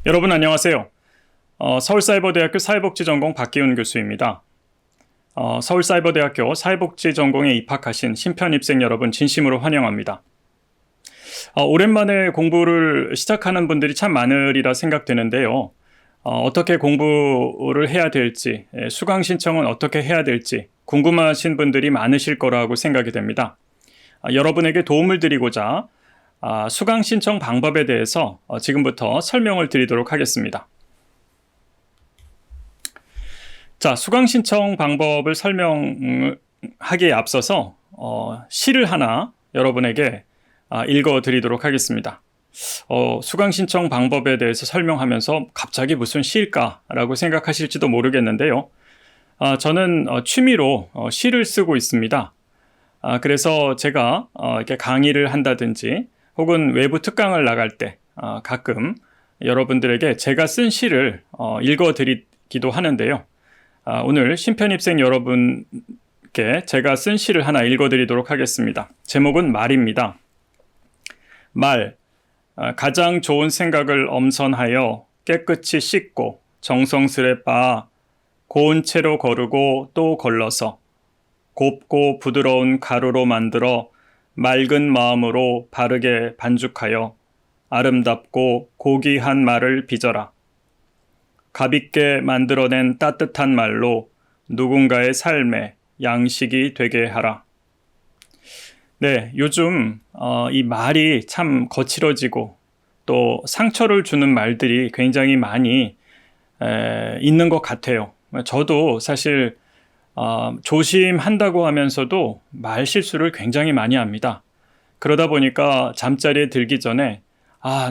여러분 안녕하세요. 서울사이버대학교 사회복지전공 박기훈 교수입니다. 서울사이버대학교 사회복지전공에 입학하신 신편입생 여러분 진심으로 환영합니다. 오랜만에 공부를 시작하는 분들이 참 많으리라 생각되는데요. 어떻게 공부를 해야 될지, 수강 신청은 어떻게 해야 될지 궁금하신 분들이 많으실 거라고 생각이 됩니다. 여러분에게 도움을 드리고자 수강 신청 방법에 대해서 지금부터 설명을 드리도록 하겠습니다. 자, 수강 신청 방법을 설명하기에 앞서서 시를 하나 여러분에게 읽어 드리도록 하겠습니다. 수강 신청 방법에 대해서 설명하면서 갑자기 무슨 시일까라고 생각하실지도 모르겠는데요. 저는 취미로 시를 쓰고 있습니다. 그래서 제가 이렇게 강의를 한다든지 혹은 외부 특강을 나갈 때 가끔 여러분들에게 제가 쓴 시를 읽어드리기도 하는데요. 오늘 신편입생 여러분께 제가 쓴 시를 하나 읽어드리도록 하겠습니다. 제목은 말입니다. 말, 가장 좋은 생각을 엄선하여 깨끗이 씻고 정성스레 빻아 고운 채로 거르고 또 걸러서 곱고 부드러운 가루로 만들어 맑은 마음으로 바르게 반죽하여 아름답고 고귀한 말을 빚어라. 가볍게 만들어낸 따뜻한 말로 누군가의 삶에 양식이 되게 하라. 네, 요즘 이 말이 참 거칠어지고 또 상처를 주는 말들이 굉장히 많이 있는 것 같아요. 저도 사실 조심한다고 하면서도 말 실수를 굉장히 많이 합니다. 그러다 보니까 잠자리에 들기 전에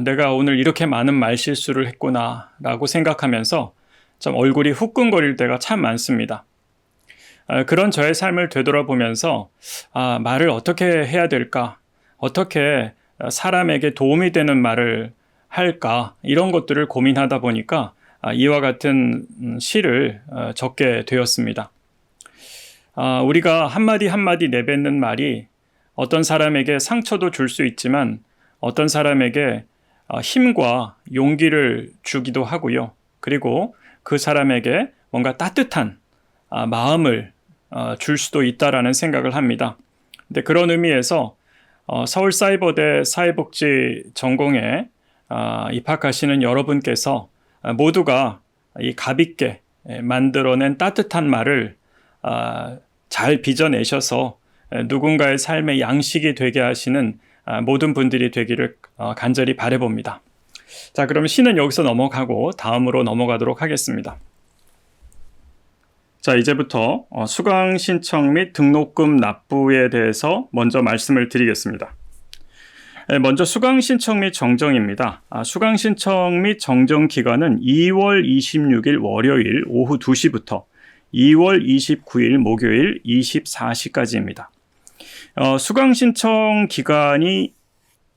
내가 오늘 이렇게 많은 말 실수를 했구나 라고 생각하면서 좀 얼굴이 후끈거릴 때가 참 많습니다. 그런 저의 삶을 되돌아보면서 말을 어떻게 해야 될까? 어떻게 사람에게 도움이 되는 말을 할까? 이런 것들을 고민하다 보니까 이와 같은 시를 적게 되었습니다. 우리가 한마디 한마디 내뱉는 말이 어떤 사람에게 상처도 줄 수 있지만 어떤 사람에게 힘과 용기를 주기도 하고요. 그리고 그 사람에게 뭔가 따뜻한 마음을 줄 수도 있다라는 생각을 합니다. 근데 그런 의미에서 서울사이버대 사회복지 전공에 입학하시는 여러분께서 모두가 이 가볍게 만들어낸 따뜻한 말을 잘 빚어내셔서 누군가의 삶의 양식이 되게 하시는 모든 분들이 되기를 간절히 바라봅니다. 자, 그럼 시는 여기서 넘어가고 다음으로 넘어가도록 하겠습니다. 자, 이제부터 수강 신청 및 등록금 납부에 대해서 먼저 말씀을 드리겠습니다. 먼저 수강 신청 및 정정입니다. 수강 신청 및 정정 기간은 2월 26일 월요일 오후 2시부터 2월 29일 목요일 24시까지입니다. 수강 신청 기간이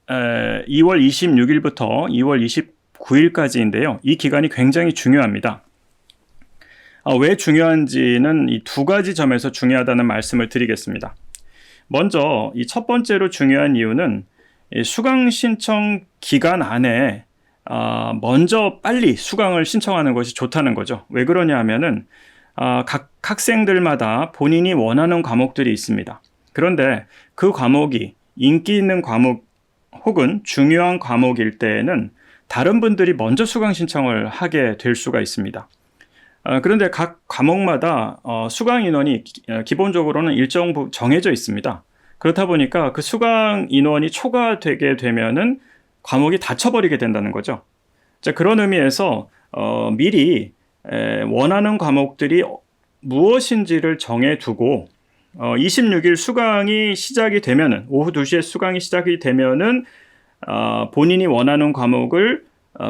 2월 26일부터 2월 29일까지인데요. 이 기간이 굉장히 중요합니다. 왜 중요한지는 이 두 가지 점에서 중요하다는 말씀을 드리겠습니다. 먼저 이 첫 번째로 중요한 이유는 수강 신청 기간 안에 먼저 빨리 수강을 신청하는 것이 좋다는 거죠. 왜 그러냐 하면은 각 학생들마다 본인이 원하는 과목들이 있습니다. 그런데 그 과목이 인기 있는 과목 혹은 중요한 과목일 때에는 다른 분들이 먼저 수강 신청을 하게 될 수가 있습니다. 그런데 각 과목마다 수강 인원이 기본적으로는 일정 정해져 있습니다. 그렇다 보니까 그 수강 인원이 초과되게 되면은 과목이 닫혀버리게 된다는 거죠. 자, 그런 의미에서 미리 원하는 과목들이 무엇인지를 정해두고 26일 수강이 시작이 되면은 오후 2시에 수강이 시작이 되면은 본인이 원하는 과목을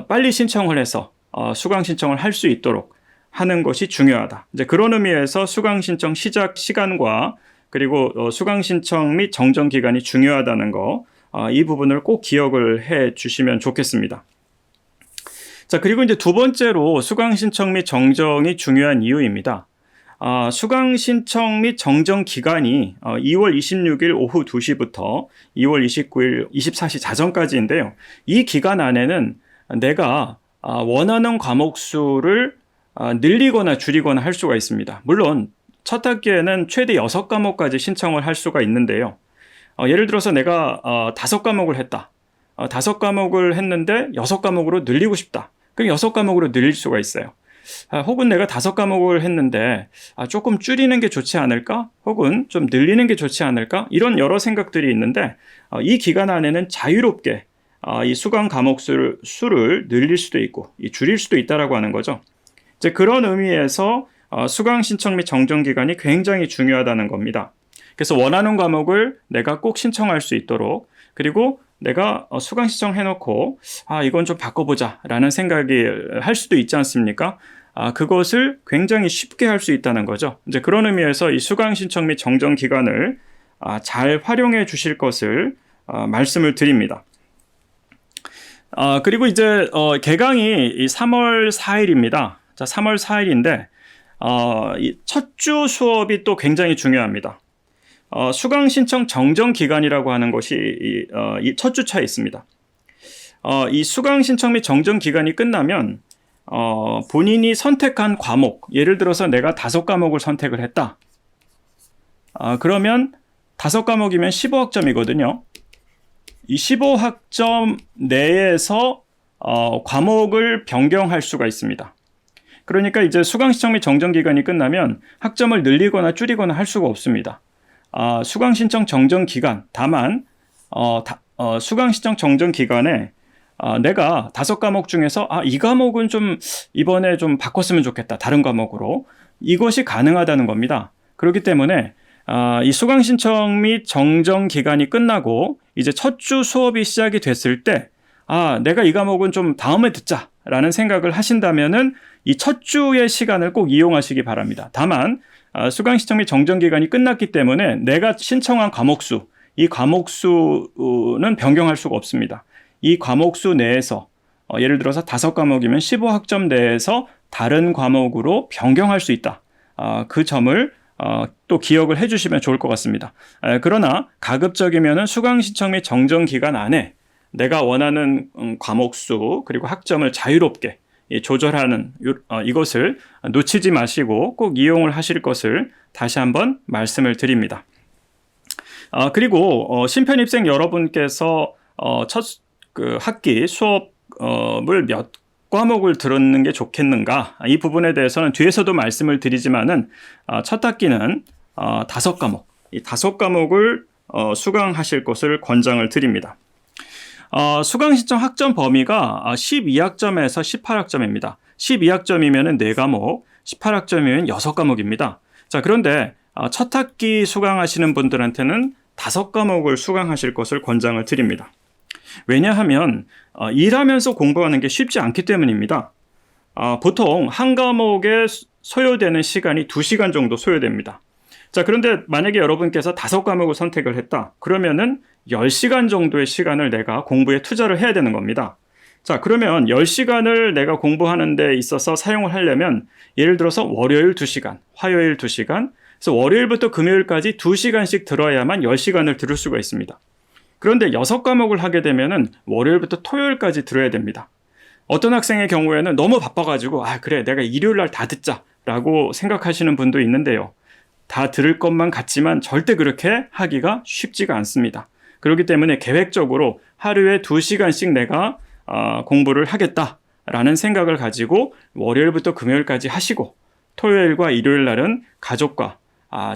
빨리 신청을 해서 수강 신청을 할 수 있도록 하는 것이 중요하다. 이제 그런 의미에서 수강 신청 시작 시간과 그리고 수강 신청 및 정정 기간이 중요하다는 거, 이 부분을 꼭 기억을 해 주시면 좋겠습니다. 자, 그리고 이제 두 번째로 수강 신청 및 정정이 중요한 이유입니다. 수강 신청 및 정정 기간이 2월 26일 오후 2시부터 2월 29일 24시 자정까지인데요. 이 기간 안에는 내가 원하는 과목 수를 늘리거나 줄이거나 할 수가 있습니다. 물론 첫 학기에는 최대 6과목까지 신청을 할 수가 있는데요. 예를 들어서 내가 5과목을 했다. 5과목을 했는데 6과목으로 늘리고 싶다. 그럼 6과목으로 늘릴 수가 있어요. 혹은 내가 5과목을 했는데 조금 줄이는 게 좋지 않을까? 혹은 좀 늘리는 게 좋지 않을까? 이런 여러 생각들이 있는데 이 기간 안에는 자유롭게 이 수강 과목 수를 늘릴 수도 있고 줄일 수도 있다라고 하는 거죠. 이제 그런 의미에서 수강 신청 및 정정 기간이 굉장히 중요하다는 겁니다. 그래서 원하는 과목을 내가 꼭 신청할 수 있도록, 그리고 내가 수강 신청해놓고 이건 좀 바꿔보자 라는 생각이 할 수도 있지 않습니까? 그것을 굉장히 쉽게 할 수 있다는 거죠. 이제 그런 의미에서 이 수강 신청 및 정정 기간을 잘 활용해 주실 것을 말씀을 드립니다. 그리고 이제 개강이 이 3월 4일입니다. 자, 3월 4일인데 이 첫 주 수업이 또 굉장히 중요합니다. 수강 신청 정정 기간이라고 하는 것이 이 첫 주차에 있습니다. 이 수강 신청 및 정정 기간이 끝나면 본인이 선택한 과목, 예를 들어서 내가 5과목을 선택을 했다. 그러면 5과목이면 15학점이거든요. 이 15학점 내에서 과목을 변경할 수가 있습니다. 그러니까 이제 수강 신청 및 정정 기간이 끝나면 학점을 늘리거나 줄이거나 할 수가 없습니다. 수강 신청 정정 기간, 다만 수강 신청 정정 기간에 내가 5과목 중에서 이 과목은 좀 이번에 좀 바꿨으면 좋겠다, 다른 과목으로, 이것이 가능하다는 겁니다. 그렇기 때문에 이 수강 신청 및 정정 기간이 끝나고 이제 첫 주 수업이 시작이 됐을 때 내가 이 과목은 좀 다음에 듣자라는 생각을 하신다면은 이 첫 주의 시간을 꼭 이용하시기 바랍니다. 다만 수강 신청 및 정정 기간이 끝났기 때문에 내가 신청한 과목 수, 이 과목 수는 변경할 수가 없습니다. 이 과목 수 내에서 예를 들어서 5과목이면 15학점 내에서 다른 과목으로 변경할 수 있다. 그 점을 또 기억을 해주시면 좋을 것 같습니다. 그러나 가급적이면 수강 신청 및 정정 기간 안에 내가 원하는 과목 수 그리고 학점을 자유롭게 조절하는 이것을 놓치지 마시고 꼭 이용을 하실 것을 다시 한번 말씀을 드립니다. 그리고 신편입생 여러분께서 첫 학기 수업을 몇 과목을 들었는 게 좋겠는가, 이 부분에 대해서는 뒤에서도 말씀을 드리지만은 첫 학기는 5과목, 이 5과목을 수강하실 것을 권장을 드립니다. 수강 신청 학점 범위가 12학점에서 18학점입니다. 12학점이면 4과목, 18학점이면 6과목입니다. 자, 그런데 첫 학기 수강하시는 분들한테는 5과목을 수강하실 것을 권장을 드립니다. 왜냐하면 일하면서 공부하는 게 쉽지 않기 때문입니다. 보통 한 과목에 소요되는 시간이 2시간 정도 소요됩니다. 자, 그런데 만약에 여러분께서 5과목을 선택을 했다. 그러면은 10시간 정도의 시간을 내가 공부에 투자를 해야 되는 겁니다. 자, 그러면 10시간을 내가 공부하는 데 있어서 사용을 하려면 예를 들어서 월요일 2시간, 화요일 2시간, 그래서 월요일부터 금요일까지 2시간씩 들어야만 10시간을 들을 수가 있습니다. 그런데 6과목을 하게 되면은 월요일부터 토요일까지 들어야 됩니다. 어떤 학생의 경우에는 너무 바빠가지고 그래, 내가 일요일날 다 듣자라고 생각하시는 분도 있는데요. 다 들을 것만 같지만 절대 그렇게 하기가 쉽지가 않습니다. 그렇기 때문에 계획적으로 하루에 2시간씩 내가 공부를 하겠다라는 생각을 가지고 월요일부터 금요일까지 하시고 토요일과 일요일 날은 가족과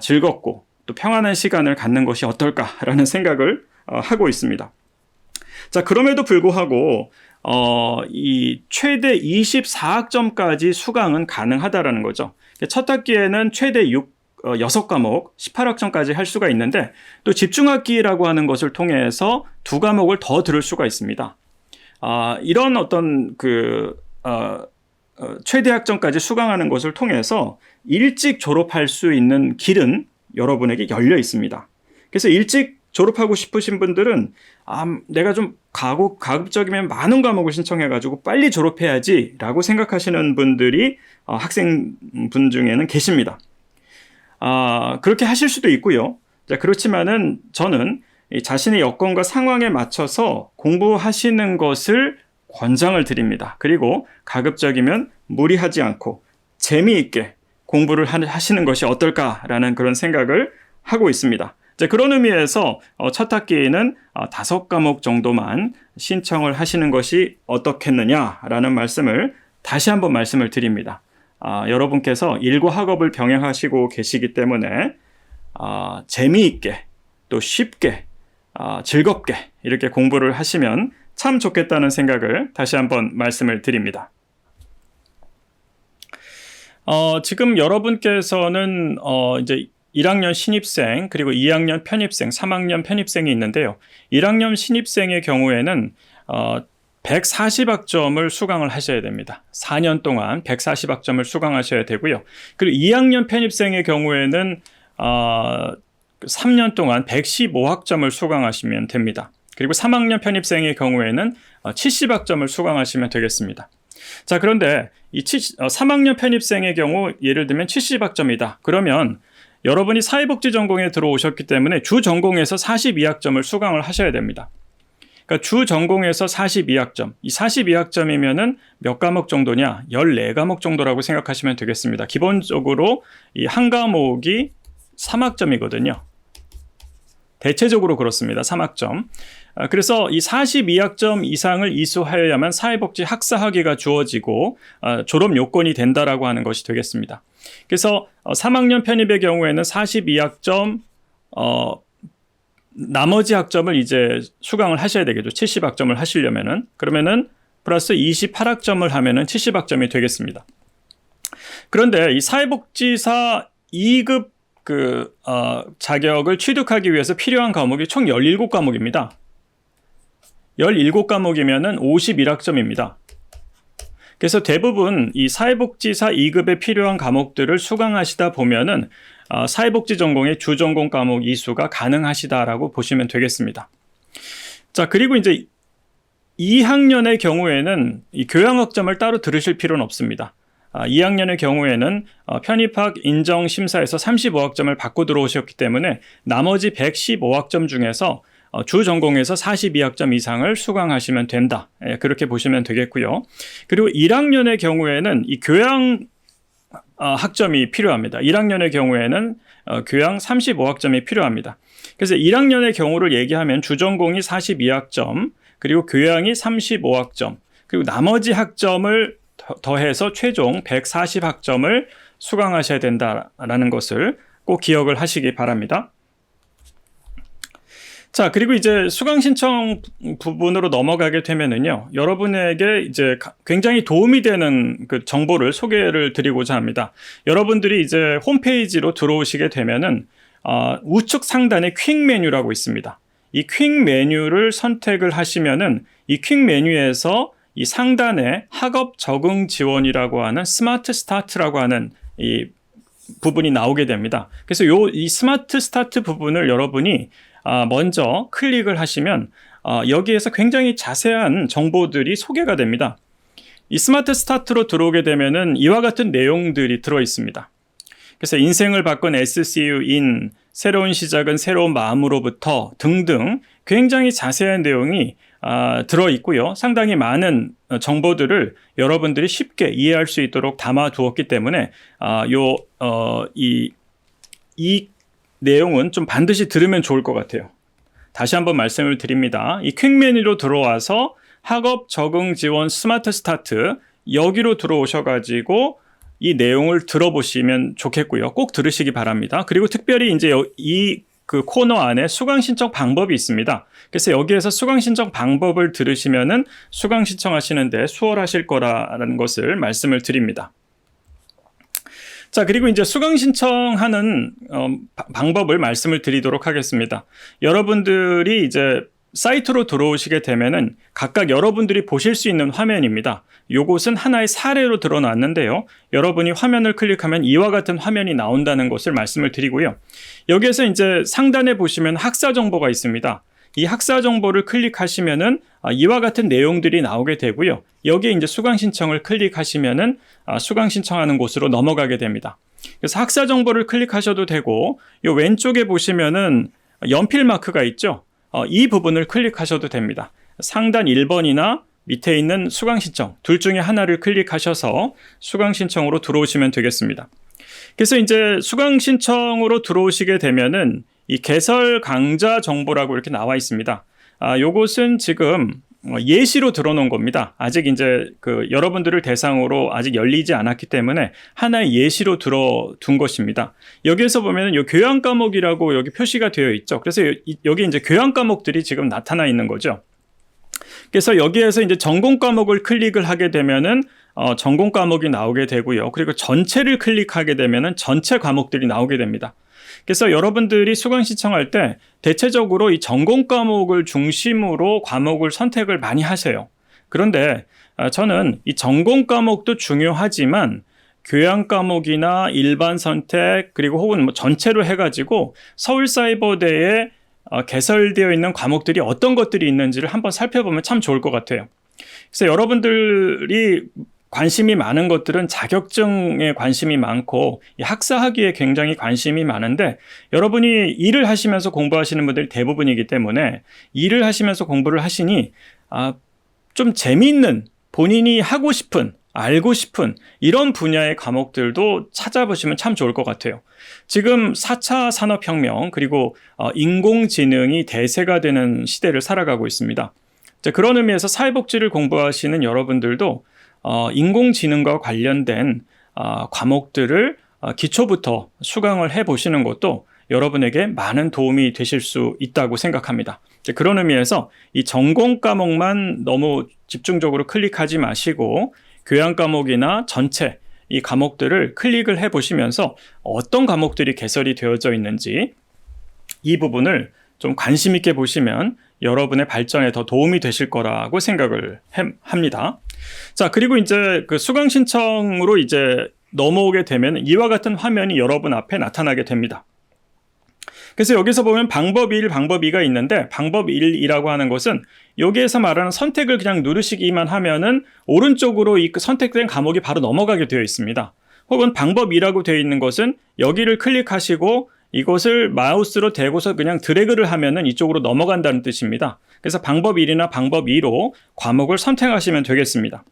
즐겁고 또 평안한 시간을 갖는 것이 어떨까라는 생각을 하고 있습니다. 자, 그럼에도 불구하고 이 최대 24학점까지 수강은 가능하다라는 거죠. 첫 학기에는 최대 6과목, 18학점까지 할 수가 있는데 또 집중학기라고 하는 것을 통해서 2과목을 더 들을 수가 있습니다. 이런 어떤 최대 학점까지 수강하는 것을 통해서 일찍 졸업할 수 있는 길은 여러분에게 열려 있습니다. 그래서 일찍 졸업하고 싶으신 분들은 내가 좀 가급적이면 많은 과목을 신청해가지고 빨리 졸업해야지 라고 생각하시는 분들이 학생분 중에는 계십니다. 그렇게 하실 수도 있고요. 자, 그렇지만은 저는 자신의 여건과 상황에 맞춰서 공부하시는 것을 권장을 드립니다. 그리고 가급적이면 무리하지 않고 재미있게 공부를 하시는 것이 어떨까라는 그런 생각을 하고 있습니다. 그런 의미에서 첫 학기에는 5과목 정도만 신청을 하시는 것이 어떻겠느냐라는 말씀을 다시 한번 말씀을 드립니다. 여러분께서 일과 학업을 병행하시고 계시기 때문에 재미있게 또 쉽게 즐겁게 이렇게 공부를 하시면 참 좋겠다는 생각을 다시 한번 말씀을 드립니다. 지금 여러분께서는 이제 1학년 신입생, 그리고 2학년 편입생, 3학년 편입생이 있는데요. 1학년 신입생의 경우에는 140학점을 수강을 하셔야 됩니다. 4년 동안 140학점을 수강하셔야 되고요. 그리고 2학년 편입생의 경우에는 3년 동안 115학점을 수강하시면 됩니다. 그리고 3학년 편입생의 경우에는 70학점을 수강하시면 되겠습니다. 자, 그런데 이 3학년 편입생의 경우 예를 들면 70학점이다. 그러면 여러분이 사회복지 전공에 들어오셨기 때문에 주 전공에서 42학점을 수강을 하셔야 됩니다. 그러니까 주 전공에서 42학점, 이 42학점이면은 몇 과목 정도냐? 14과목 정도라고 생각하시면 되겠습니다. 기본적으로 이 한 과목이 3학점이거든요. 대체적으로 그렇습니다. 3학점. 그래서 이 42학점 이상을 이수하여야만 사회복지 학사 학위가 주어지고 졸업 요건이 된다라고 하는 것이 되겠습니다. 그래서 3학년 편입의 경우에는 42학점, 나머지 학점을 이제 수강을 하셔야 되겠죠. 70학점을 하시려면은. 그러면은 플러스 28학점을 하면은 70학점이 되겠습니다. 그런데 이 사회복지사 2급 자격을 취득하기 위해서 필요한 과목이 총 17과목입니다. 17과목이면은 51학점입니다. 그래서 대부분 이 사회복지사 2급에 필요한 과목들을 수강하시다 보면은 사회복지 전공의 주전공 과목 이수가 가능하시다라고 보시면 되겠습니다. 자, 그리고 이제 2학년의 경우에는 이 교양학점을 따로 들으실 필요는 없습니다. 2학년의 경우에는 편입학 인정심사에서 35학점을 받고 들어오셨기 때문에 나머지 115학점 중에서 주 전공에서 42학점 이상을 수강하시면 된다. 그렇게 보시면 되겠고요. 그리고 1학년의 경우에는 이 교양 학점이 필요합니다. 1학년의 경우에는 교양 35학점이 필요합니다. 그래서 1학년의 경우를 얘기하면 주 전공이 42학점, 그리고 교양이 35학점, 그리고 나머지 학점을 더해서 최종 140학점을 수강하셔야 된다라는 것을 꼭 기억을 하시기 바랍니다. 자, 그리고 이제 수강 신청 부분으로 넘어가게 되면은요, 여러분에게 이제 굉장히 도움이 되는 그 정보를 소개를 드리고자 합니다. 여러분들이 이제 홈페이지로 들어오시게 되면은 우측 상단에 퀵 메뉴라고 있습니다. 이 퀵 메뉴를 선택을 하시면은 이 퀵 메뉴에서 이 상단에 학업 적응 지원이라고 하는 스마트 스타트라고 하는 이 부분이 나오게 됩니다. 그래서 이 스마트 스타트 부분을 여러분이 먼저 클릭을 하시면 여기에서 굉장히 자세한 정보들이 소개가 됩니다. 이 스마트 스타트로 들어오게 되면은 이와 같은 내용들이 들어 있습니다. 그래서 인생을 바꾼 SCU인 새로운 시작은 새로운 마음으로부터 등등 굉장히 자세한 내용이 들어 있고요. 상당히 많은 정보들을 여러분들이 쉽게 이해할 수 있도록 담아 두었기 때문에 이 내용은 좀 반드시 들으면 좋을 것 같아요. 다시 한번 말씀을 드립니다. 이 퀵 메뉴로 들어와서 학업 적응 지원 스마트 스타트 여기로 들어오셔가지고 이 내용을 들어보시면 좋겠고요. 꼭 들으시기 바랍니다. 그리고 특별히 이제 그 코너 안에 수강 신청 방법이 있습니다. 그래서 여기에서 수강 신청 방법을 들으시면은 수강 신청하시는데 수월하실 거라는 것을 말씀을 드립니다. 자, 그리고 이제 수강 신청하는 방법을 말씀을 드리도록 하겠습니다. 여러분들이 이제 사이트로 들어오시게 되면은 각각 여러분들이 보실 수 있는 화면입니다. 요것은 하나의 사례로 드러났는데요. 여러분이 화면을 클릭하면 이와 같은 화면이 나온다는 것을 말씀을 드리고요. 여기에서 이제 상단에 보시면 학사 정보가 있습니다. 이 학사 정보를 클릭하시면은 이와 같은 내용들이 나오게 되고요. 여기에 이제 수강 신청을 클릭하시면은 수강 신청하는 곳으로 넘어가게 됩니다. 그래서 학사 정보를 클릭하셔도 되고, 요 왼쪽에 보시면은 연필 마크가 있죠. 이 부분을 클릭하셔도 됩니다. 상단 1번이나 밑에 있는 수강 신청 둘 중에 하나를 클릭하셔서 수강 신청으로 들어오시면 되겠습니다. 그래서 이제 수강 신청으로 들어오시게 되면은 이 개설 강좌 정보라고 이렇게 나와 있습니다. 요것은 지금 예시로 들어놓은 겁니다. 아직 이제 여러분들을 대상으로 아직 열리지 않았기 때문에 하나의 예시로 들어둔 것입니다. 여기에서 보면은 요 교양 과목이라고 여기 표시가 되어 있죠. 그래서 여기 이제 교양 과목들이 지금 나타나 있는 거죠. 그래서 여기에서 이제 전공 과목을 클릭을 하게 되면은 전공 과목이 나오게 되고요. 그리고 전체를 클릭하게 되면은 전체 과목들이 나오게 됩니다. 그래서 여러분들이 수강 신청할 때 대체적으로 이 전공 과목을 중심으로 과목을 선택을 많이 하세요. 그런데 저는 이 전공 과목도 중요하지만 교양 과목이나 일반 선택 그리고 혹은 뭐 전체로 해가지고 서울사이버대에 개설되어 있는 과목들이 어떤 것들이 있는지를 한번 살펴보면 참 좋을 것 같아요. 그래서 여러분들이 관심이 많은 것들은 자격증에 관심이 많고 학사학위에 굉장히 관심이 많은데 여러분이 일을 하시면서 공부하시는 분들이 대부분이기 때문에 일을 하시면서 공부를 하시니 좀 재미있는 본인이 하고 싶은 알고 싶은 이런 분야의 과목들도 찾아보시면 참 좋을 것 같아요. 지금 4차 산업혁명 그리고 인공지능이 대세가 되는 시대를 살아가고 있습니다. 그런 의미에서 사회복지를 공부하시는 여러분들도 인공지능과 관련된 과목들을 기초부터 수강을 해보시는 것도 여러분에게 많은 도움이 되실 수 있다고 생각합니다. 그런 의미에서 이 전공 과목만 너무 집중적으로 클릭하지 마시고 교양 과목이나 전체 이 과목들을 클릭을 해보시면서 어떤 과목들이 개설이 되어져 있는지 이 부분을 좀 관심 있게 보시면 여러분의 발전에 더 도움이 되실 거라고 생각을 합니다. 자, 그리고 이제 수강 신청으로 이제 넘어오게 되면 이와 같은 화면이 여러분 앞에 나타나게 됩니다. 그래서 여기서 보면 방법 1, 방법 2가 있는데 방법 1이라고 하는 것은 여기에서 말하는 선택을 그냥 누르시기만 하면은 오른쪽으로 이 선택된 과목이 바로 넘어가게 되어 있습니다. 혹은 방법 2라고 되어 있는 것은 여기를 클릭하시고 이것을 마우스로 대고서 그냥 드래그를 하면은 이쪽으로 넘어간다는 뜻입니다. 그래서 방법 1이나 방법 2로 과목을 선택하시면 되겠습니다.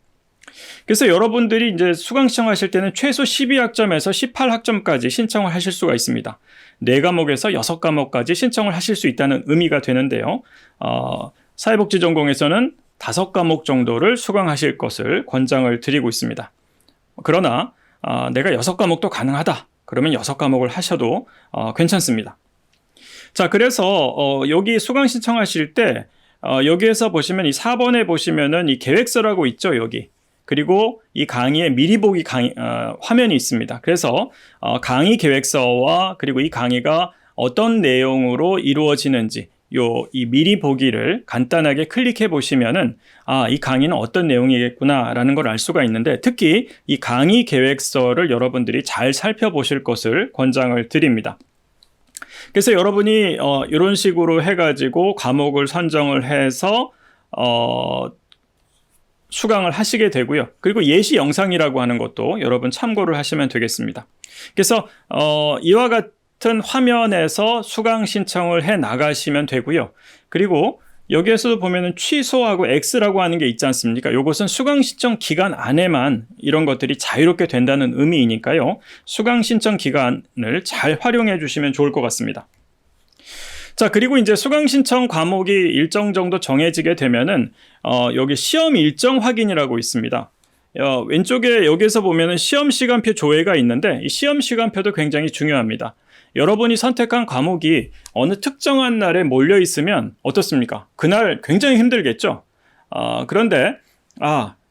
그래서 여러분들이 이제 수강 신청하실 때는 최소 12학점에서 18학점까지 신청을 하실 수가 있습니다. 4과목에서 6과목까지 신청을 하실 수 있다는 의미가 되는데요. 사회복지 전공에서는 5과목 정도를 수강하실 것을 권장을 드리고 있습니다. 그러나 내가 6과목도 가능하다. 그러면 6과목을 하셔도 괜찮습니다. 자, 그래서 여기 수강 신청하실 때 여기에서 보시면 이 4번에 보시면은 이 계획서라고 있죠, 여기. 그리고 이 강의의 미리 보기 화면이 있습니다. 그래서 강의 계획서와 그리고 이 강의가 어떤 내용으로 이루어지는지 이 미리 보기를 간단하게 클릭해 보시면은 이 강의는 어떤 내용이겠구나라는 걸 알 수가 있는데 특히 이 강의 계획서를 여러분들이 잘 살펴보실 것을 권장을 드립니다. 그래서 여러분이 이런 식으로 해가지고 과목을 선정을 해서 수강을 하시게 되고요. 그리고 예시 영상이라고 하는 것도 여러분 참고를 하시면 되겠습니다. 그래서 이와 같은 화면에서 수강 신청을 해 나가시면 되고요. 그리고 여기에서도 보면은 취소하고 X라고 하는 게 있지 않습니까? 이것은 수강 신청 기간 안에만 이런 것들이 자유롭게 된다는 의미이니까요. 수강 신청 기간을 잘 활용해 주시면 좋을 것 같습니다. 자, 그리고 이제 수강 신청 과목이 일정 정도 정해지게 되면은 여기 시험 일정 확인이라고 있습니다. 왼쪽에 여기에서 보면은 시험 시간표 조회가 있는데 이 시험 시간표도 굉장히 중요합니다. 여러분이 선택한 과목이 어느 특정한 날에 몰려 있으면 어떻습니까? 그날 굉장히 힘들겠죠? 그런데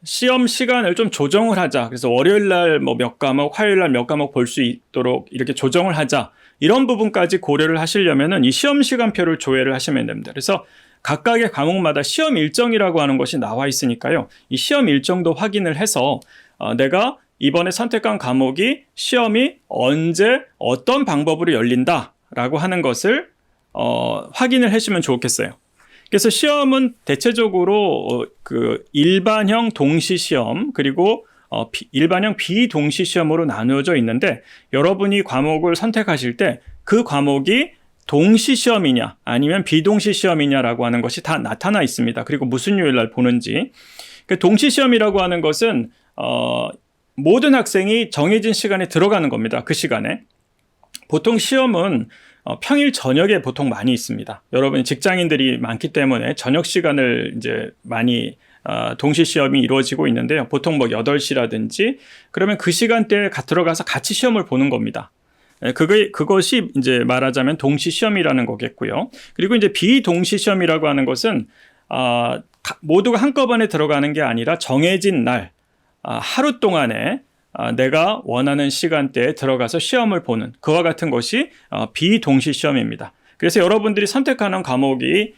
시험 시간을 좀 조정을 하자. 그래서 월요일 날 뭐 몇 과목, 화요일 날 몇 과목 볼 수 있도록 이렇게 조정을 하자. 이런 부분까지 고려를 하시려면은 이 시험 시간표를 조회를 하시면 됩니다. 그래서 각각의 과목마다 시험 일정이라고 하는 것이 나와 있으니까요. 이 시험 일정도 확인을 해서 내가 이번에 선택한 과목이 시험이 언제 어떤 방법으로 열린다라고 하는 것을 확인을 해주면 좋겠어요. 그래서 시험은 대체적으로 일반형 동시 시험 그리고 일반형 비동시 시험으로 나누어져 있는데 여러분이 과목을 선택하실 때 그 과목이 동시 시험이냐 아니면 비동시 시험이냐라고 하는 것이 다 나타나 있습니다. 그리고 무슨 요일 날 보는지. 동시 시험이라고 하는 것은 모든 학생이 정해진 시간에 들어가는 겁니다. 그 시간에. 보통 시험은 평일 저녁에 보통 많이 있습니다. 여러분 직장인들이 많기 때문에 저녁 시간을 이제 많이 동시 시험이 이루어지고 있는데요. 보통 뭐 8시라든지 그러면 그 시간대에 들어가서 같이 시험을 보는 겁니다. 그것이 이제 말하자면 동시 시험이라는 거겠고요. 그리고 이제 비동시 시험이라고 하는 것은 모두가 한꺼번에 들어가는 게 아니라 정해진 날 하루 동안에 내가 원하는 시간대에 들어가서 시험을 보는 그와 같은 것이 비동시 시험입니다. 그래서 여러분들이 선택하는 과목이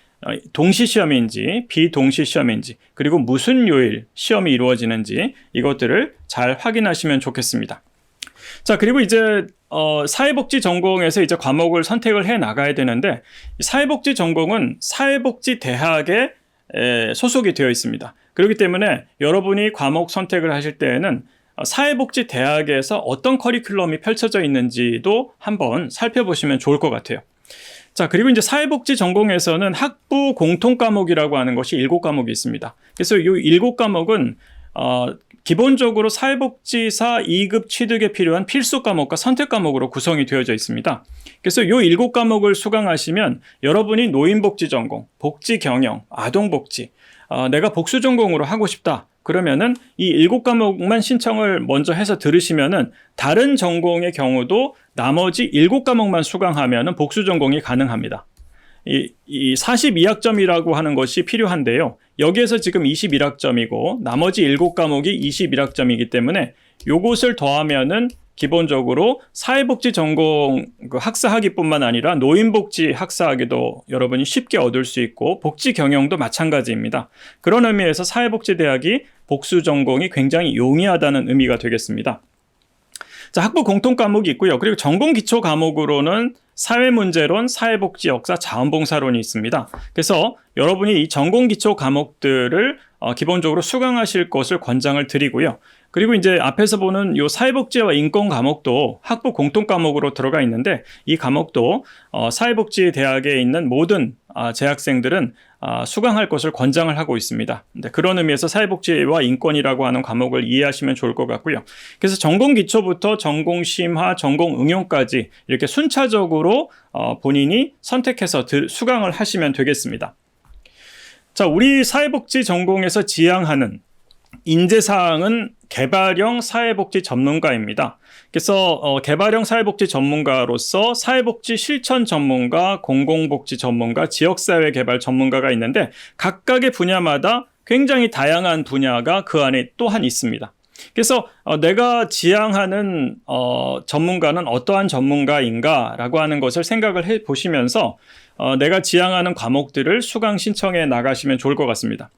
동시 시험인지 비동시 시험인지 그리고 무슨 요일 시험이 이루어지는지 이것들을 잘 확인하시면 좋겠습니다. 자, 그리고 이제 사회복지 전공에서 이제 과목을 선택을 해 나가야 되는데 사회복지 전공은 사회복지대학에 소속이 되어 있습니다. 그렇기 때문에 여러분이 과목 선택을 하실 때에는 사회복지대학에서 어떤 커리큘럼이 펼쳐져 있는지도 한번 살펴보시면 좋을 것 같아요. 자, 그리고 이제 사회복지 전공에서는 학부 공통 과목이라고 하는 것이 7과목이 있습니다. 그래서 이 7과목은 기본적으로 사회복지사 2급 취득에 필요한 필수 과목과 선택 과목으로 구성이 되어져 있습니다. 그래서 이 7과목을 수강하시면 여러분이 노인복지 전공, 복지 경영, 아동복지, 내가 복수 전공으로 하고 싶다. 그러면은 이 7과목만 신청을 먼저 해서 들으시면은 다른 전공의 경우도 나머지 7과목만 수강하면은 복수 전공이 가능합니다. 이 42학점이라고 하는 것이 필요한데요. 여기에서 지금 21학점이고 나머지 7과목이 21학점이기 때문에 요것을 더하면은 기본적으로 사회복지 전공 학사학위뿐만 아니라 노인복지 학사학위도 여러분이 쉽게 얻을 수 있고 복지 경영도 마찬가지입니다. 그런 의미에서 사회복지대학이 복수 전공이 굉장히 용이하다는 의미가 되겠습니다. 자, 학부 공통 과목이 있고요. 그리고 전공 기초 과목으로는 사회문제론, 사회복지 역사, 자원봉사론이 있습니다. 그래서 여러분이 이 전공 기초 과목들을 기본적으로 수강하실 것을 권장을 드리고요. 그리고 이제 앞에서 보는 이 사회복지와 인권 과목도 학부 공통 과목으로 들어가 있는데 이 과목도 사회복지대학에 있는 모든 재학생들은 수강할 것을 권장을 하고 있습니다. 그런 의미에서 사회복지와 인권이라고 하는 과목을 이해하시면 좋을 것 같고요. 그래서 전공 기초부터 전공 심화, 전공 응용까지 이렇게 순차적으로 본인이 선택해서 수강을 하시면 되겠습니다. 자, 우리 사회복지 전공에서 지향하는 인재사항은 개발형 사회복지 전문가입니다. 그래서 개발형 사회복지 전문가로서 사회복지 실천 전문가, 공공복지 전문가, 지역사회 개발 전문가가 있는데 각각의 분야마다 굉장히 다양한 분야가 그 안에 또한 있습니다. 그래서 내가 지향하는 전문가는 어떠한 전문가인가라고 하는 것을 생각을 해보시면서 내가 지향하는 과목들을 수강 신청해 나가시면 좋을 것 같습니다.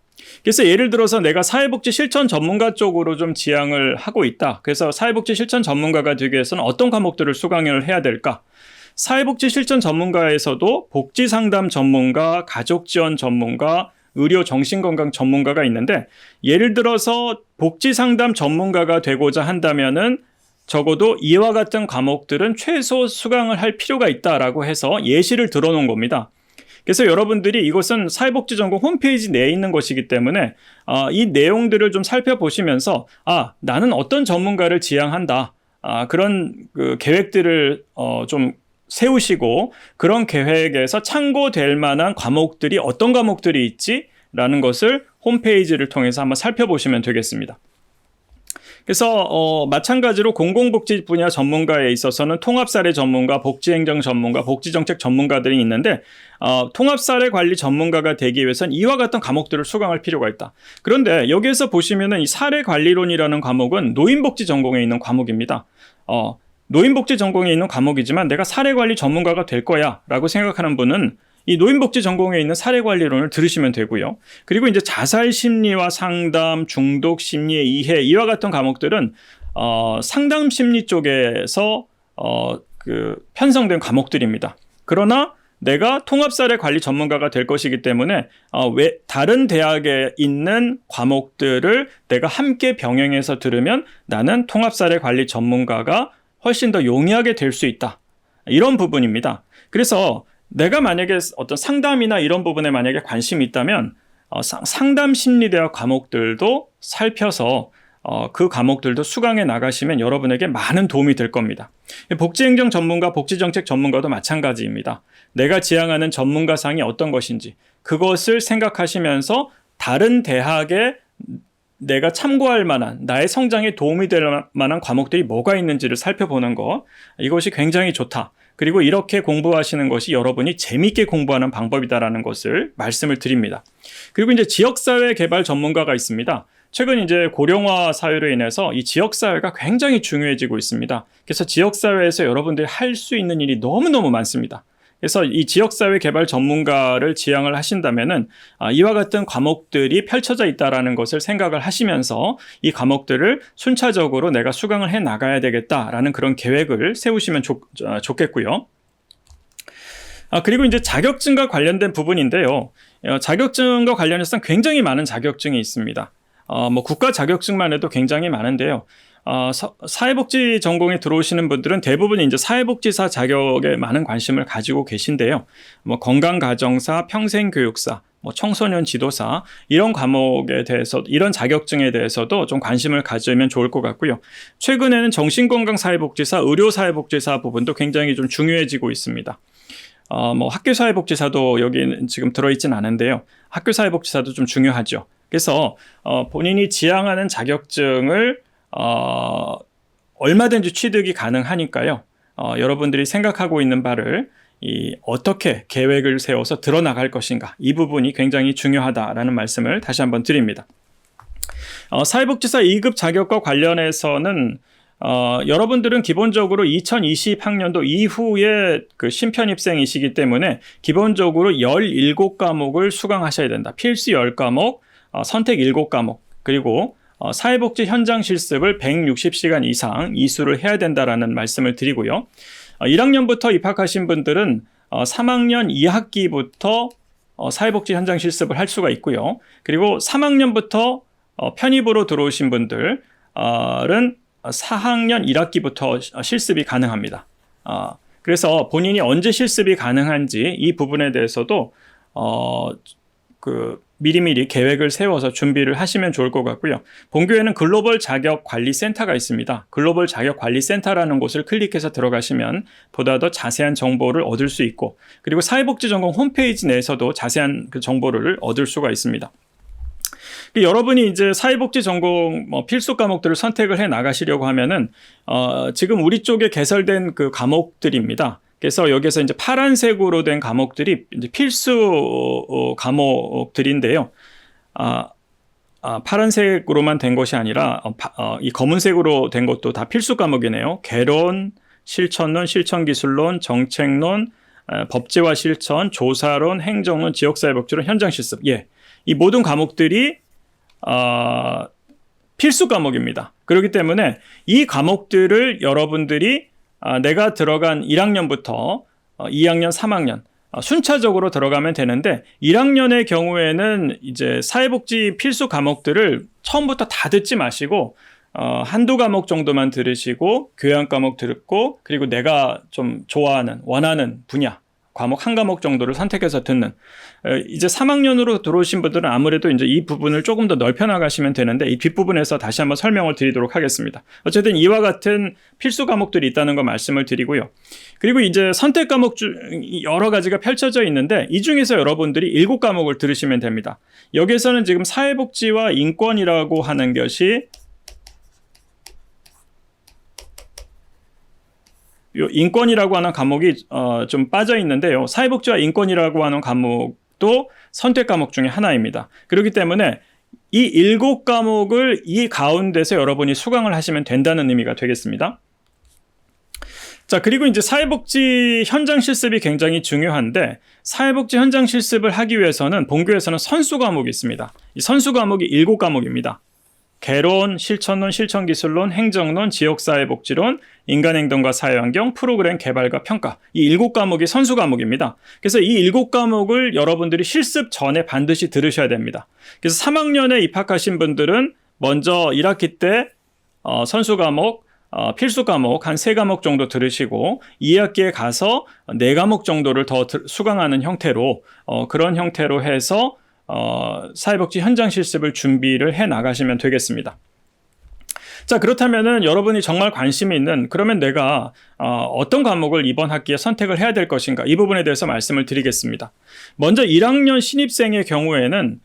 그래서 예를 들어서 내가 사회복지 실천 전문가 쪽으로 좀 지향을 하고 있다. 그래서 사회복지 실천 전문가가 되기 위해서는 어떤 과목들을 수강을 해야 될까? 사회복지 실천 전문가에서도 복지상담 전문가, 가족지원 전문가, 의료 정신건강 전문가가 있는데 예를 들어서 복지상담 전문가가 되고자 한다면은 적어도 이와 같은 과목들은 최소 수강을 할 필요가 있다라고 해서 예시를 들어놓은 겁니다. 그래서 여러분들이 이것은 사회복지전공 홈페이지 내에 있는 것이기 때문에 이 내용들을 좀 살펴보시면서 나는 어떤 전문가를 지향한다. 그런 계획들을 좀 세우시고 그런 계획에서 참고될 만한 과목들이 어떤 과목들이 있지라는 것을 홈페이지를 통해서 한번 살펴보시면 되겠습니다. 그래서 마찬가지로 공공복지 분야 전문가에 있어서는 통합사례 전문가, 복지행정 전문가, 복지정책 전문가들이 있는데 통합사례 관리 전문가가 되기 위해서는 이와 같은 과목들을 수강할 필요가 있다. 그런데 여기에서 보시면은 이 사례관리론이라는 과목은 노인복지 전공에 있는 과목입니다. 노인복지 전공에 있는 과목이지만 내가 사례관리 전문가가 될 거야 라고 생각하는 분은 이 노인복지 전공에 있는 사례관리론을 들으시면 되고요. 그리고 이제 자살심리와 상담, 중독심리의 이해 이와 같은 과목들은 상담심리 쪽에서 편성된 과목들입니다. 그러나 내가 통합사례관리 전문가가 될 것이기 때문에 다른 대학에 있는 과목들을 내가 함께 병행해서 들으면 나는 통합사례관리 전문가가 훨씬 더 용이하게 될 수 있다. 이런 부분입니다. 그래서 내가 만약에 어떤 상담이나 이런 부분에 만약에 관심이 있다면 상담 심리대학 과목들도 살펴서 그 과목들도 수강해 나가시면 여러분에게 많은 도움이 될 겁니다. 복지행정 전문가, 복지정책 전문가도 마찬가지입니다. 내가 지향하는 전문가상이 어떤 것인지 그것을 생각하시면서 다른 대학에 내가 참고할 만한, 나의 성장에 도움이 될 만한 과목들이 뭐가 있는지를 살펴보는 것, 이것이 굉장히 좋다. 그리고 이렇게 공부하시는 것이 여러분이 재미있게 공부하는 방법이다라는 것을 말씀을 드립니다. 그리고 이제 지역사회 개발 전문가가 있습니다. 최근 이제 고령화 사회로 인해서 이 지역사회가 굉장히 중요해지고 있습니다. 그래서 지역사회에서 여러분들이 할 수 있는 일이 너무너무 많습니다. 그래서 이 지역사회 개발 전문가를 지향을 하신다면은 이와 같은 과목들이 펼쳐져 있다라는 것을 생각을 하시면서 이 과목들을 순차적으로 내가 수강을 해 나가야 되겠다라는 그런 계획을 세우시면 좋겠고요. 그리고 이제 자격증과 관련된 부분인데요. 자격증과 관련해서는 굉장히 많은 자격증이 있습니다. 국가 자격증만 해도 굉장히 많은데요. 사회복지 전공에 들어오시는 분들은 대부분 이제 사회복지사 자격에 많은 관심을 가지고 계신데요. 건강가정사, 평생교육사, 청소년 지도사 이런 과목에 대해서 이런 자격증에 대해서도 좀 관심을 가지면 좋을 것 같고요. 최근에는 정신건강사회복지사, 의료사회복지사 부분도 굉장히 좀 중요해지고 있습니다. 학교사회복지사도 여기는 지금 들어있진 않은데요. 학교사회복지사도 좀 중요하죠. 그래서 본인이 지향하는 자격증을 얼마든지 취득이 가능하니까요. 여러분들이 생각하고 있는 바를 어떻게 계획을 세워서 들어나갈 것인가, 이 부분이 굉장히 중요하다라는 말씀을 다시 한번 드립니다. 사회복지사 2급 자격과 관련해서는 여러분들은 기본적으로 2020학년도 이후에 그 신편입생이시기 때문에 기본적으로 17과목을 수강하셔야 된다. 필수 10과목, 선택 7과목, 그리고 사회복지 현장 실습을 160시간 이상 이수를 해야 된다라는 말씀을 드리고요. 1학년부터 입학하신 분들은 3학년 2학기부터 사회복지 현장 실습을 할 수가 있고요. 그리고 3학년부터 편입으로 들어오신 분들은 4학년 1학기부터 실습이 가능합니다. 그래서 본인이 언제 실습이 가능한지 이 부분에 대해서도 미리미리 계획을 세워서 준비를 하시면 좋을 것 같고요. 본교에는 글로벌 자격관리센터가 있습니다. 글로벌 자격관리센터라는 곳을 클릭해서 들어가시면 보다 더 자세한 정보를 얻을 수 있고, 그리고 사회복지전공 홈페이지 내에서도 자세한 그 정보를 얻을 수가 있습니다. 여러분이 이제 사회복지 전공 필수 과목들을 선택을 해 나가시려고 하면은 지금 우리 쪽에 개설된 그 과목들입니다. 그래서 여기서 이제 파란색으로 된 과목들이 이제 필수 과목들인데요. 파란색으로만 된 것이 아니라 이 검은색으로 된 것도 다 필수 과목이네요. 개론, 실천론, 실천기술론, 정책론, 법제화 실천, 조사론, 행정론, 지역사회복지론, 현장실습. 이 모든 과목들이 필수 과목입니다. 그렇기 때문에 이 과목들을 여러분들이 내가 들어간 1학년부터 2학년, 3학년 순차적으로 들어가면 되는데, 1학년의 경우에는 이제 사회복지 필수 과목들을 처음부터 다 듣지 마시고 한두 과목 정도만 들으시고 교양 과목 듣고, 그리고 내가 좀 좋아하는 원하는 분야 과목 한 과목 정도를 선택해서 듣는, 이제 3학년으로 들어오신 분들은 아무래도 이제 이 부분을 조금 더 넓혀 나가시면 되는데, 이 뒷부분에서 다시 한번 설명을 드리도록 하겠습니다. 어쨌든 이와 같은 필수 과목들이 있다는 거 말씀을 드리고요. 그리고 이제 선택 과목 중 여러 가지가 펼쳐져 있는데, 이 중에서 여러분들이 7과목을 들으시면 됩니다. 여기에서는 지금 사회복지와 인권이라고 하는 것이 인권이라고 하는 과목이 좀 빠져 있는데요. 사회복지와 인권이라고 하는 과목도 선택 과목 중에 하나입니다. 그렇기 때문에 이 7과목을 이 가운데서 여러분이 수강을 하시면 된다는 의미가 되겠습니다. 자, 그리고 이제 사회복지 현장 실습이 굉장히 중요한데, 사회복지 현장 실습을 하기 위해서는 본교에서는 선수 과목이 있습니다. 이 선수 과목이 7과목입니다. 개론, 실천론, 실천기술론, 행정론, 지역사회복지론, 인간행동과 사회환경, 프로그램 개발과 평가, 이 7과목이 선수 과목입니다. 그래서 이 7과목을 여러분들이 실습 전에 반드시 들으셔야 됩니다. 그래서 3학년에 입학하신 분들은 먼저 1학기 때 선수 과목 필수 과목 한 3과목 정도 들으시고 2학기에 가서 4과목 정도를 더 수강하는 형태로 그런 형태로 해서 사회복지 현장 실습을 준비를 해 나가시면 되겠습니다. 자, 그렇다면은 여러분이 정말 관심이 있는 그러면 내가 어떤 과목을 이번 학기에 선택을 해야 될 것인가, 이 부분에 대해서 말씀을 드리겠습니다. 먼저 1학년 신입생의 경우에는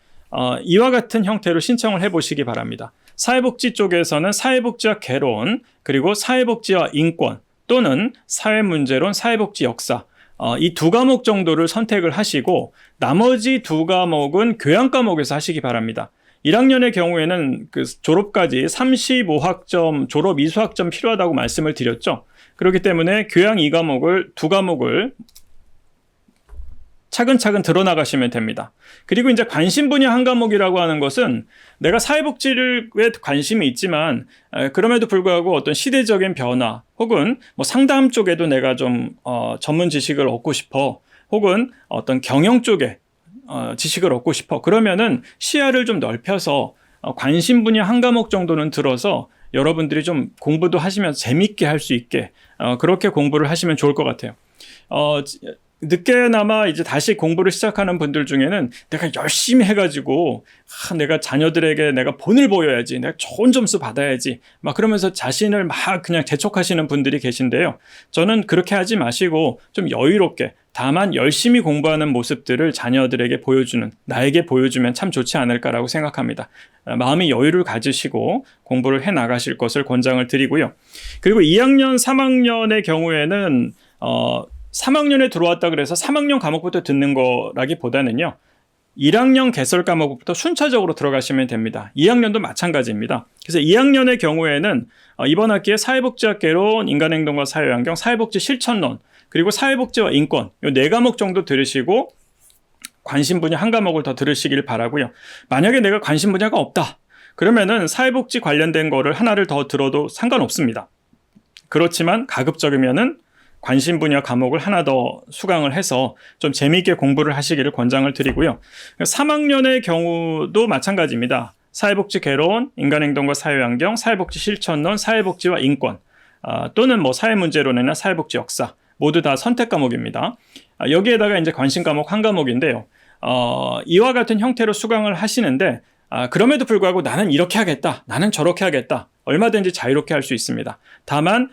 이와 같은 형태로 신청을 해보시기 바랍니다. 사회복지 쪽에서는 사회복지와 개론, 그리고 사회복지와 인권 또는 사회문제론, 사회복지 역사, 이 2과목 정도를 선택을 하시고 나머지 2과목은 교양 과목에서 하시기 바랍니다. 1학년의 경우에는 그 졸업까지 35학점 졸업 이수학점 필요하다고 말씀을 드렸죠. 그렇기 때문에 교양 2과목을 차근차근 들어나가시면 됩니다. 그리고 이제 관심 분야 한 과목이라고 하는 것은 내가 사회복지에 관심이 있지만 그럼에도 불구하고 어떤 시대적인 변화 혹은 뭐 상담 쪽에도 내가 좀 전문 지식을 얻고 싶어, 혹은 어떤 경영 쪽에 지식을 얻고 싶어, 그러면은 시야를 좀 넓혀서 관심 분야 한 과목 정도는 들어서 여러분들이 좀 공부도 하시면서 재밌게 할 수 있게 그렇게 공부를 하시면 좋을 것 같아요. 늦게나마 이제 다시 공부를 시작하는 분들 중에는 내가 열심히 해가지고 내가 자녀들에게 내가 본을 보여야지, 내가 좋은 점수 받아야지 막 그러면서 자신을 막 그냥 재촉하시는 분들이 계신데요. 저는 그렇게 하지 마시고 좀 여유롭게, 다만 열심히 공부하는 모습들을 자녀들에게 보여주는, 나에게 보여주면 참 좋지 않을까라고 생각합니다. 마음의 여유를 가지시고 공부를 해 나가실 것을 권장을 드리고요. 그리고 2학년, 3학년의 경우에는 3학년에 들어왔다 그래서 3학년 과목부터 듣는 거라기보다는요, 1학년 개설 과목부터 순차적으로 들어가시면 됩니다. 2학년도 마찬가지입니다. 그래서 2학년의 경우에는 이번 학기에 사회복지학 개론, 인간행동과 사회환경, 사회복지 실천론, 그리고 사회복지와 인권 이 4과목 정도 들으시고 관심 분야 한 과목을 더 들으시길 바라고요. 만약에 내가 관심 분야가 없다 그러면은 사회복지 관련된 거를 하나를 더 들어도 상관없습니다. 그렇지만 가급적이면은 관심 분야 과목을 하나 더 수강을 해서 좀 재미있게 공부를 하시기를 권장을 드리고요. 3학년의 경우도 마찬가지입니다. 사회복지 개론, 인간행동과 사회환경, 사회복지 실천론, 사회복지와 인권 또는 뭐 사회문제론이나 사회복지 역사 모두 다 선택 과목입니다. 여기에다가 이제 관심 과목 한 과목인데요. 이와 같은 형태로 수강을 하시는데 그럼에도 불구하고 나는 이렇게 하겠다, 나는 저렇게 하겠다, 얼마든지 자유롭게 할 수 있습니다. 다만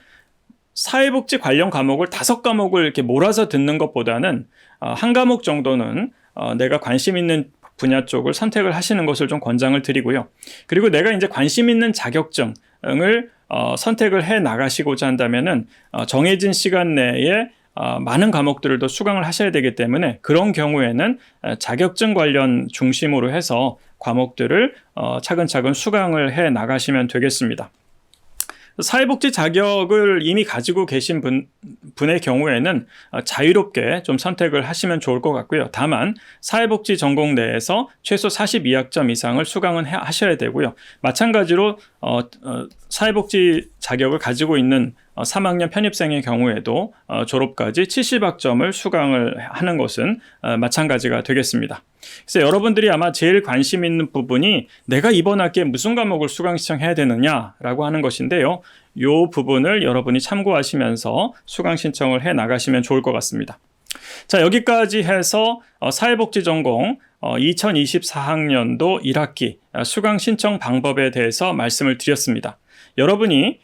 사회복지 관련 과목을 5과목을 이렇게 몰아서 듣는 것보다는 한 과목 정도는 내가 관심 있는 분야 쪽을 선택을 하시는 것을 좀 권장을 드리고요. 그리고 내가 이제 관심 있는 자격증을 선택을 해 나가시고자 한다면은 정해진 시간 내에 많은 과목들을 더 수강을 하셔야 되기 때문에 그런 경우에는 자격증 관련 중심으로 해서 과목들을 차근차근 수강을 해 나가시면 되겠습니다. 사회복지 자격을 이미 가지고 계신 분의 경우에는 자유롭게 좀 선택을 하시면 좋을 것 같고요. 다만 사회복지 전공 내에서 최소 42학점 이상을 수강은 하셔야 되고요. 마찬가지로 사회복지 자격을 가지고 있는 3학년 편입생의 경우에도 졸업까지 70학점을 수강을 하는 것은 마찬가지가 되겠습니다. 그래서 여러분들이 아마 제일 관심 있는 부분이 내가 이번 학기에 무슨 과목을 수강 신청해야 되느냐라고 하는 것인데요. 이 부분을 여러분이 참고하시면서 수강 신청을 해 나가시면 좋을 것 같습니다. 자, 여기까지 해서 사회복지 전공 2024학년도 1학기 수강 신청 방법에 대해서 말씀을 드렸습니다. 여러분이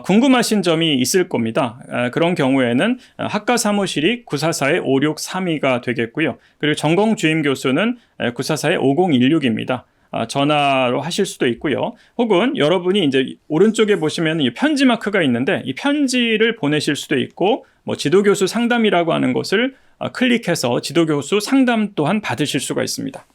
궁금하신 점이 있을 겁니다. 그런 경우에는 학과 사무실이 944-5632가 되겠고요. 그리고 전공 주임 교수는 944-5016입니다. 전화로 하실 수도 있고요. 혹은 여러분이 이제 오른쪽에 보시면 이 편지 마크가 있는데 이 편지를 보내실 수도 있고, 뭐 지도교수 상담이라고 하는 것을 클릭해서 지도교수 상담 또한 받으실 수가 있습니다.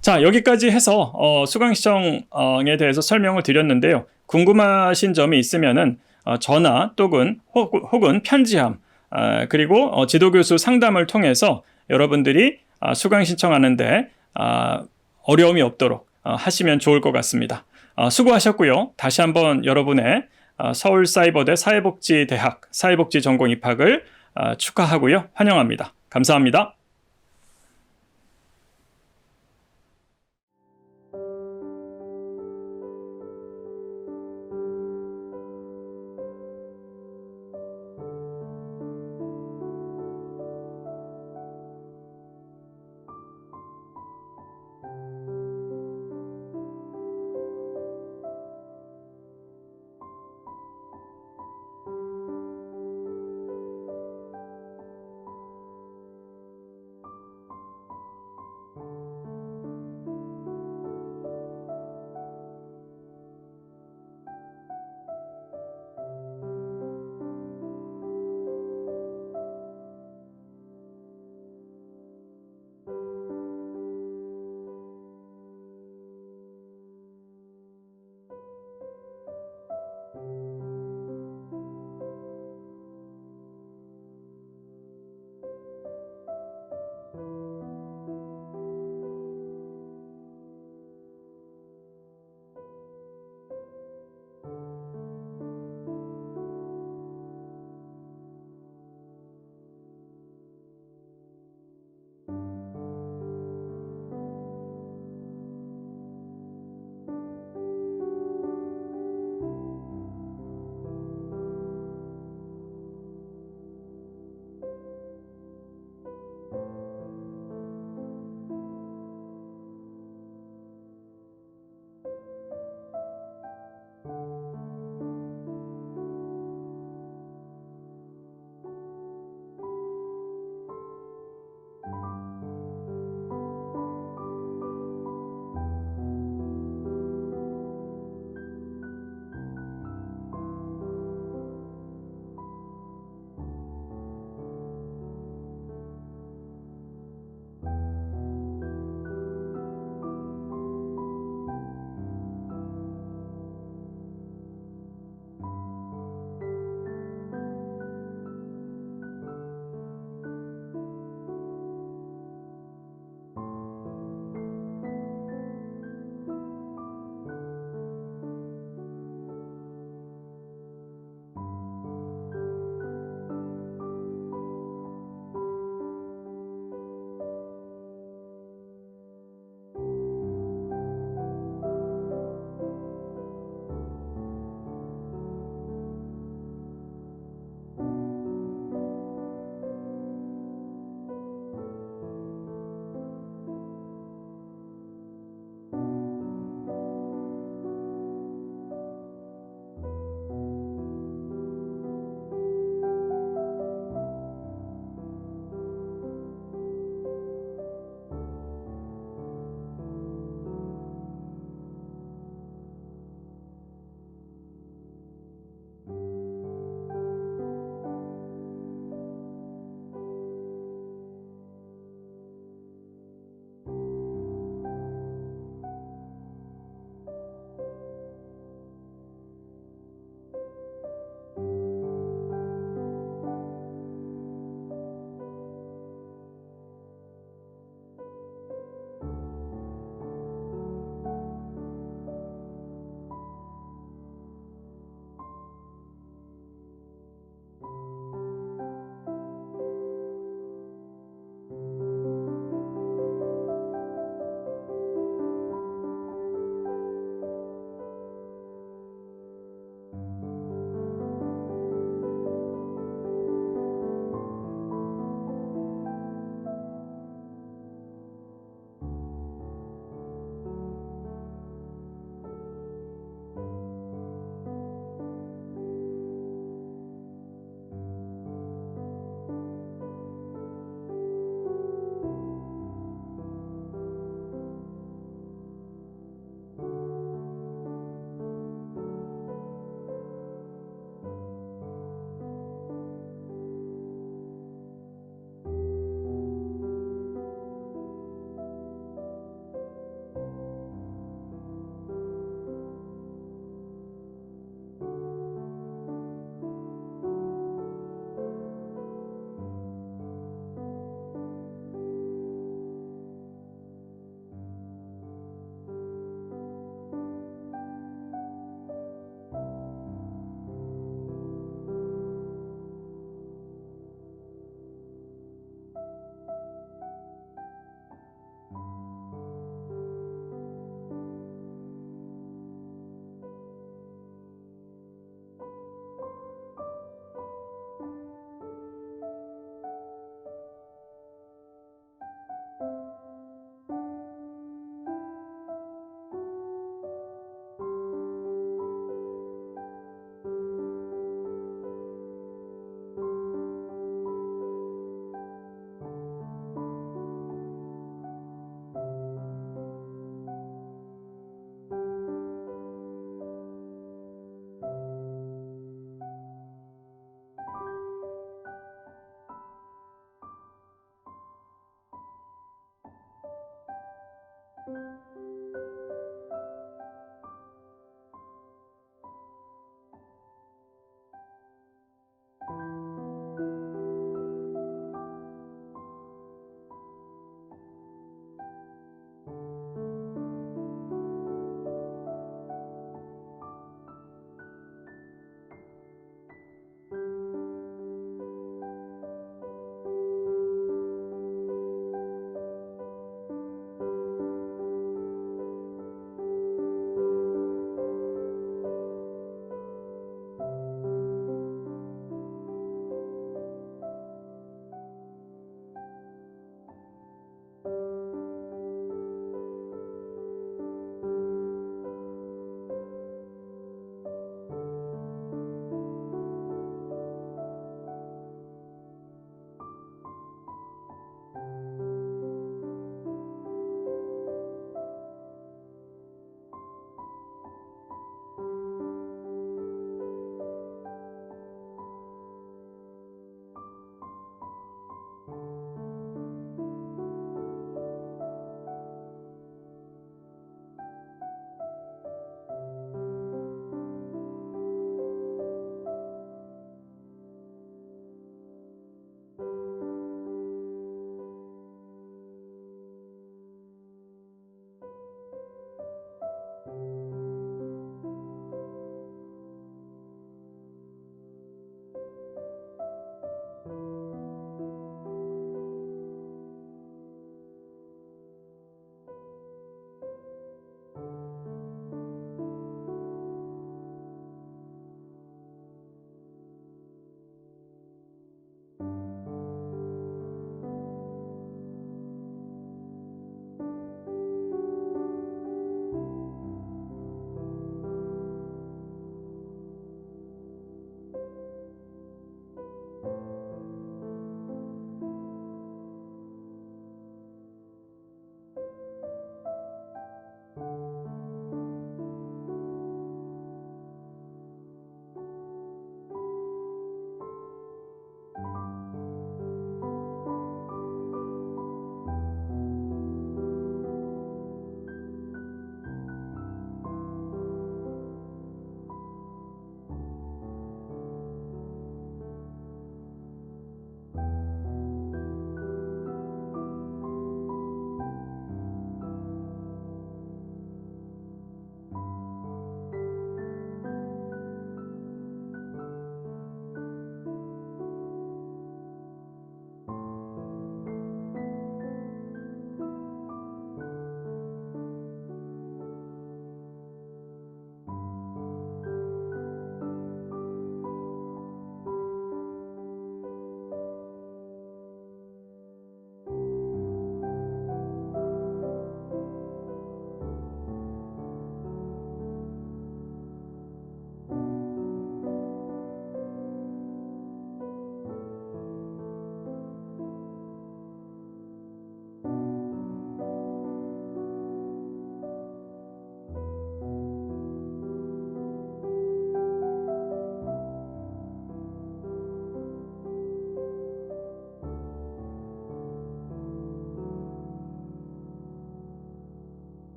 자, 여기까지 해서 수강 신청에 대해서 설명을 드렸는데요. 궁금하신 점이 있으면은 전화 혹은 편지함 그리고 지도교수 상담을 통해서 여러분들이 수강 신청하는데 어려움이 없도록 하시면 좋을 것 같습니다. 수고하셨고요. 다시 한번 여러분의 서울사이버대 사회복지대학 사회복지 전공 입학을 축하하고요. 환영합니다. 감사합니다.